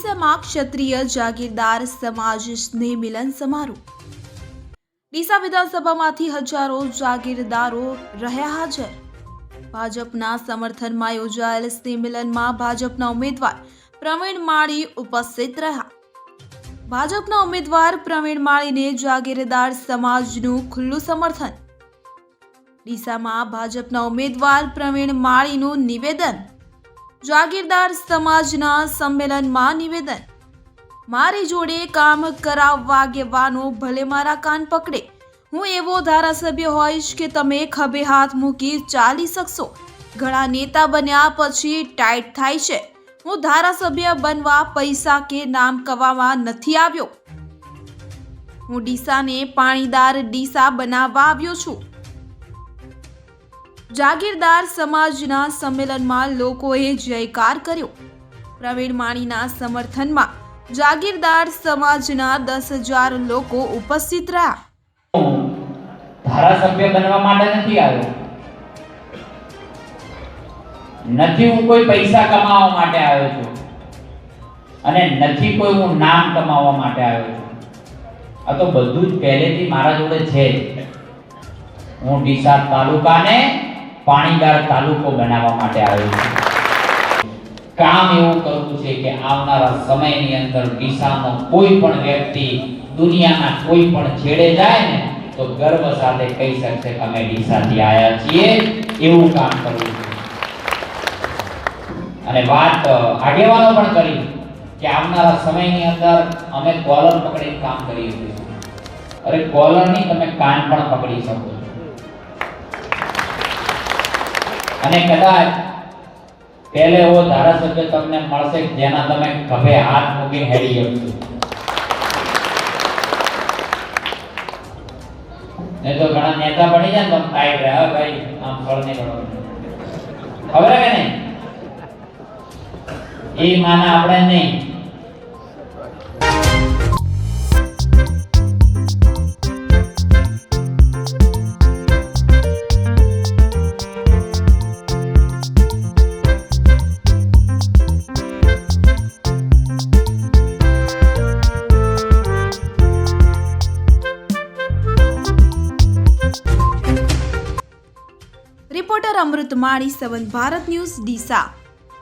ડીસામાં ક્ષત્રિય જાગીરદાર સમાજ સ્નેહ મિલન સમારોહ। ડીસા વિધાનસભામાંથી હજારો જાગીરદારો રહ્યા હાજર। ભાજપના સમર્થનમાં યોજાયેલ સ્નેહ મિલનમાં ભાજપના ઉમેદવાર પ્રવીણ માળી ઉપસ્થિત રહ્યા। ભાજપના ઉમેદવાર પ્રવીણ માળીને જાગીરદાર સમાજનું ખુલ્લું સમર્થન। ડીસામાં ભાજપના ઉમેદવાર પ્રવીણ માળીનું નિવેદન। જાગીરદાર સમાજના સંમેલનમાં નિવેદન। મારી જોડે કામ કરાવવા આગેવાનો ભલે મારા કાન પકડે, હું એવો ધારાસભ્ય હોઈશ કે તમે ખભે હાથ મૂકી ચાલી શકશો। ઘણા નેતા બન્યા પછી ટાઈટ થાય છે। હું ધારાસભ્ય બનવા પૈસા કે નામ કમાવા નથી આવ્યો। હું ડીસાને પાણીદાર ડીસા બનાવવા આવ્યો છું। જાગીરદાર સમાજના સંમેલનમાં લોકોએ જયકાર કર્યો। પ્રવીણ માળીના સમર્થનમાં જાગીરદાર સમાજના 10,000 લોકો ઉપસ્થિત રહ્યા। ધારાસભ્ય બનવા માટે નથી આવ્યો, નથી હું કોઈ પૈસા કમાવા માટે આવ્યો છું, અને નથી કોઈ હું નામ કમાવા માટે આવ્યો છું। આ તો બધું જ પહેલેથી મારા જોડે છે। હું ડીસા તાલુકાને પાણીદાર તાલુકો બનાવવા માટે આવ્યો છું। કામ એવું કરવું છે કે આવનારા સમયની અંદર ડીસાનો કોઈ પણ વ્યક્તિ દુનિયાના કોઈ પણ છેડે જાય ને તો ગર્વ સાથે કહી શકશે કે અમે ડીસાથી આવ્યા છીએ। એવું કામ કરવું છે। અને વાત આગેવાનો પણ કરી કે આવનારા સમયની અંદર અમે કોલર પકડીને કામ કરીએ છીએ। અરે કોલર નહીં, તમે કાન પણ પકડી શકો છો। અને કદાચ પહેલે એવો ધારાસભ્ય તમને મળશે જેના તમે ખભે હાથ મૂકીને હેડી શકશો। નહીં તો ઘણા નેતા બની જાય તો ટાઈટ રહે, ભાઈ આમ ફળ નહીં કરવાનું, ખબર હે કે નહીં? એ માના આપણે નહીં। રિપોર્ટર અમૃત માળી, 7 ભારત ન્યૂઝ, ડીસા।